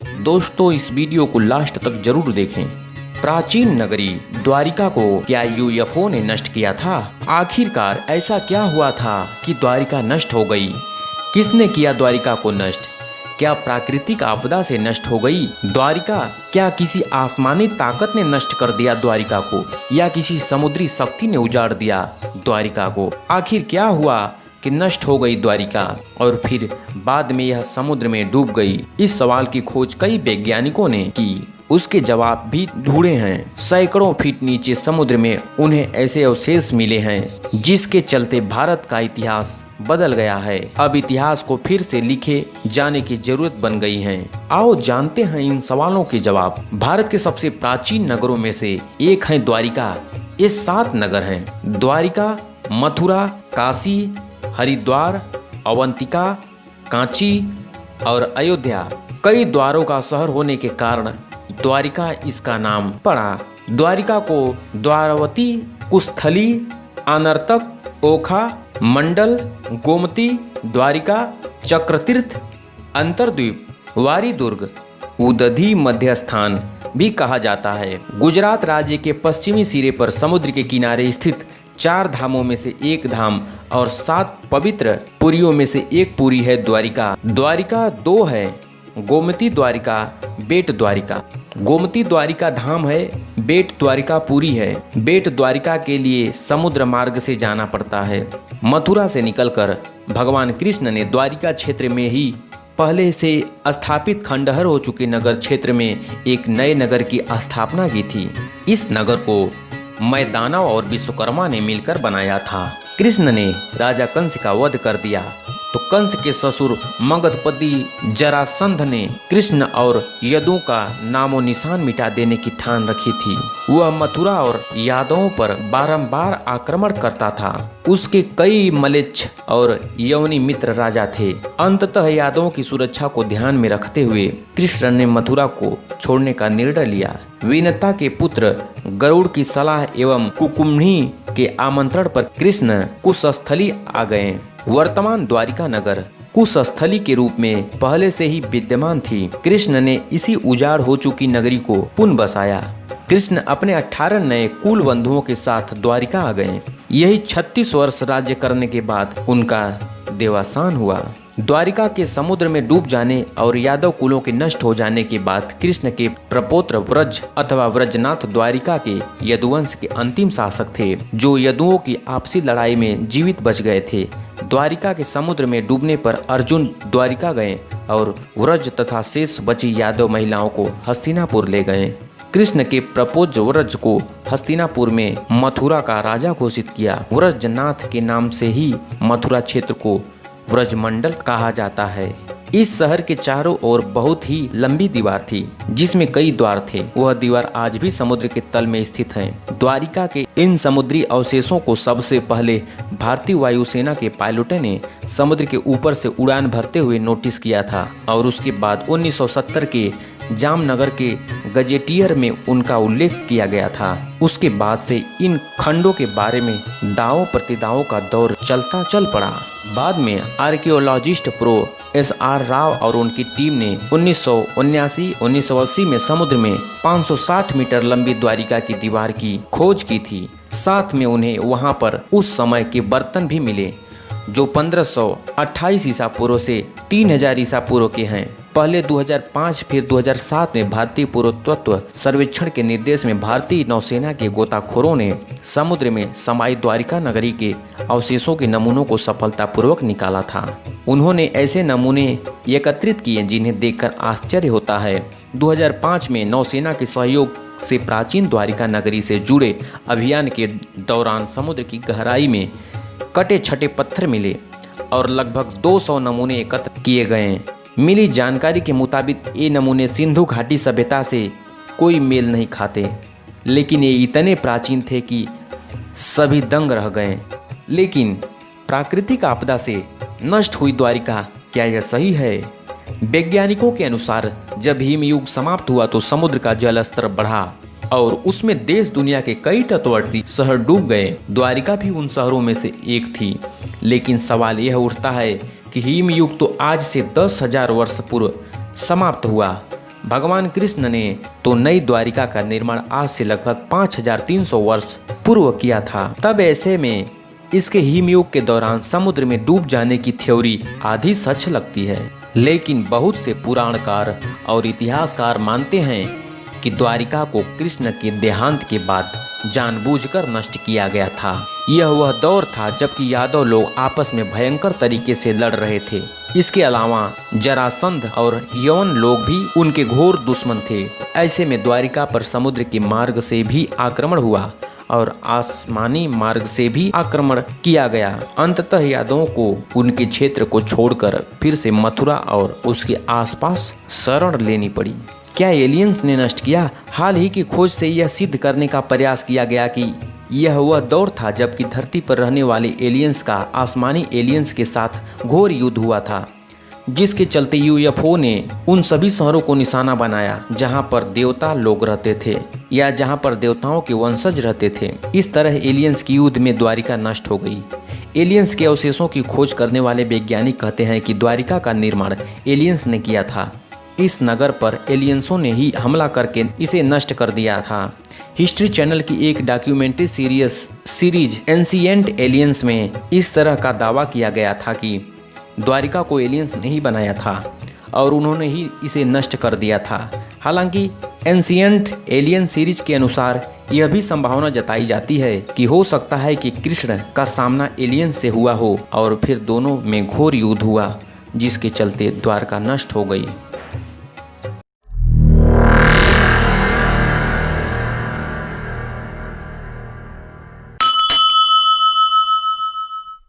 दोस्तों इस वीडियो को लास्ट तक जरूर देखें। प्राचीन नगरी द्वारिका को क्या यूएफओ ने नष्ट किया था? आखिरकार ऐसा क्या हुआ था कि द्वारिका नष्ट हो गई? किसने किया द्वारिका को नष्ट? क्या प्राकृतिक आपदा से नष्ट हो गई द्वारिका? क्या किसी आसमानी ताकत ने नष्ट कर दिया द्वारिका को, या किसी समुद्री शक्ति ने उजाड़ दिया द्वारिका को? आखिर क्या हुआ कि नष्ट हो गई द्वारिका और फिर बाद में यह समुद्र में डूब गई? इस सवाल की खोज कई वैज्ञानिकों ने की, उसके जवाब भी ढूंढे हैं। सैकड़ों फीट नीचे समुद्र में उन्हें ऐसे अवशेष मिले हैं जिसके चलते भारत का इतिहास बदल गया है। अब इतिहास को फिर से लिखे जाने की जरूरत बन गई है। आओ जानते हैं इन सवालों के जवाब। भारत के सबसे प्राचीन नगरों में से एक है द्वारिका। ये 7 नगर हैं: द्वारिका, मथुरा, काशी, हरिद्वार, अवंतिका, कांची और अयोध्या। कई द्वारों का शहर होने के कारण द्वारिका इसका नाम पड़ा। द्वारिका को द्वारवती, कुस्थली, अनर्तक, ओखा, मंडल, गोमती, द्वारिका, चक्रतीर्थ, अंतरद्वीप, वारी दुर्ग, उदधी मध्यस्थान भी कहा जाता है। गुजरात राज्य के पश्चिमी सिरे पर समुद्र के किनारे स्थित 4 धामों में से एक धाम और 7 पवित्र पुरियों में से एक पुरी है द्वारिका। द्वारिका 2 है: गोमती द्वारिका, बेट द्वारिका। गोमती द्वारिका धाम है, बेट द्वारिका पुरी है। बेट द्वारिका के लिए समुद्र मार्ग से जाना पड़ता है। मथुरा से निकलकर भगवान कृष्ण ने द्वारिका क्षेत्र में ही पहले से स्थापित खंडहर हो चुके नगर क्षेत्र में एक नए नगर की स्थापना की थी। इस नगर को मैदानव और विश्वकर्मा ने मिलकर बनाया था। कृष्ण ने राजा कंस का वध कर दिया तो कंस के ससुर मगधपति जरासंध ने कृष्ण और यदुओं का नामो निशान मिटा देने की ठान रखी थी। वह मथुरा और यादवों पर बारंबार आक्रमण करता था। उसके कई मलेच्छ और यवनी मित्र राजा थे। अंततः यादवों की सुरक्षा को ध्यान में रखते हुए कृष्ण ने मथुरा को छोड़ने का निर्णय लिया। विनता के पुत्र गरुड़ की सलाह एवं कुकुम्नी के आमंत्रण पर कृष्ण कुशस्थली आ गए। वर्तमान द्वारिका नगर कुशस्थली के रूप में पहले से ही विद्यमान थी। कृष्ण ने इसी उजाड़ हो चुकी नगरी को पुनः बसाया। कृष्ण अपने 18 नए कुल बंधुओं के साथ द्वारिका आ गए। यही 36 वर्ष राज्य करने के बाद उनका देवासान हुआ। द्वारिका के समुद्र में डूब जाने और यादव कुलों के नष्ट हो जाने के बाद कृष्ण के प्रपौत्र व्रज अथवा व्रजनाथ द्वारिका के यदुवंश के अंतिम शासक थे, जो यदुओं की आपसी लड़ाई में जीवित बच गए थे। द्वारिका के समुद्र में डूबने पर अर्जुन द्वारिका गए और व्रज तथा शेष बची यादव महिलाओं को हस्तिनापुर ले गए। कृष्ण के प्रपोज व्रज को हस्तिनापुर में मथुरा का राजा घोषित किया। व्रजनाथ के नाम से ही मथुरा क्षेत्र को व्रजमंडल कहा जाता है। इस शहर के चारों ओर बहुत ही लंबी दीवार थी जिसमें कई द्वार थे। वह दीवार आज भी समुद्र के तल में स्थित है। द्वारिका के इन समुद्री अवशेषों को सबसे पहले भारतीय वायुसेना के पायलटों ने समुद्र के ऊपर से उड़ान भरते हुए नोटिस किया था और उसके बाद 1970 के जामनगर के गजेटियर में उनका उल्लेख किया गया था। उसके बाद से इन खंडों के बारे में दावों प्रतिदावों का दौर चलता चल पड़ा। बाद में आर्कियोलॉजिस्ट प्रो SR राव और उनकी टीम ने 1979-1980 में समुद्र में 560 मीटर लंबी द्वारिका की दीवार की खोज की थी। साथ में उन्हें वहां पर उस समय के बर्तन भी मिले जो 1528 ईसा पूर्व से 3000 ईसा पूर्व के हैं। पहले 2005 फिर 2007 में भारतीय पुरातत्व सर्वेक्षण के निर्देश में भारतीय नौसेना के गोताखोरों ने समुद्र में समाई द्वारिका नगरी के अवशेषों के नमूनों को सफलतापूर्वक निकाला था। उन्होंने ऐसे नमूने एकत्रित किए जिन्हें देखकर आश्चर्य होता है। 2005 में नौसेना के सहयोग से प्राचीन द्वारिका नगरी से जुड़े अभियान के दौरान समुद्र की गहराई में कटे छटे पत्थर मिले और लगभग 200 नमूने एकत्र किए गए। मिली जानकारी के मुताबिक ये नमूने सिंधु घाटी सभ्यता से कोई मेल नहीं खाते, लेकिन ये इतने प्राचीन थे कि सभी दंग रह गए। लेकिन प्राकृतिक आपदा से नष्ट हुई द्वारिका, क्या यह सही है? वैज्ञानिकों के अनुसार जब हिमयुग समाप्त हुआ तो समुद्र का जल स्तर बढ़ा और उसमें देश दुनिया के कई तटवर्ती शहर डूब गए। द्वारिका भी उन शहरों में से एक थी। लेकिन सवाल यह उठता है कि हिमयुग तो आज से 10,000 वर्ष पूर्व समाप्त हुआ, भगवान कृष्ण ने तो नई द्वारिका का निर्माण आज से लगभग 5300 वर्ष पूर्व किया था। तब ऐसे में इसके हिमयुग के दौरान समुद्र में डूब जाने की थ्योरी आधी सच लगती है, लेकिन बहुत से पुराणकार और इतिहासकार मानते हैं कि द्वारिका को कृष्ण के देहांत के बाद जानबूझकर नष्ट किया गया था। यह वह दौर था जबकि यादव लोग आपस में भयंकर तरीके से लड़ रहे थे। इसके अलावा जरासंध और यवन लोग भी उनके घोर दुश्मन थे। ऐसे में द्वारिका पर समुद्र के मार्ग से भी आक्रमण हुआ और आसमानी मार्ग से भी आक्रमण किया गया। अंततः यादवों को उनके क्षेत्र को छोड़कर फिर से मथुरा और उसके आसपास शरण लेनी पड़ी। क्या एलियंस ने नष्ट किया? हाल ही की खोज से यह सिद्ध करने का प्रयास किया गया कि यह वह दौर था जबकि धरती पर रहने वाले एलियंस का आसमानी एलियंस के साथ घोर युद्ध हुआ था, जिसके चलते यूएफओ ने उन सभी शहरों को निशाना बनाया जहां पर देवता लोग रहते थे या जहां पर देवताओं के वंशज रहते थे। इस तरह एलियंस की युद्ध में द्वारिका नष्ट हो गई। एलियंस के अवशेषों की खोज करने वाले वैज्ञानिक कहते हैं कि द्वारिका का निर्माण एलियंस ने किया था। इस नगर पर एलियंसों ने ही हमला करके इसे नष्ट कर दिया था। हिस्ट्री चैनल की एक डॉक्यूमेंट्री सीरीज एंशिएंट एलियंस में इस तरह का दावा किया गया था कि द्वारिका को एलियंस ने ही बनाया था और उन्होंने ही इसे नष्ट कर दिया था। हालांकि एंशिएंट एलियन सीरीज के अनुसार यह भी संभावना जताई जाती है कि हो सकता है कि कृष्ण का सामना एलियंस से हुआ हो और फिर दोनों में घोर युद्ध हुआ, जिसके चलते द्वारका नष्ट हो गई।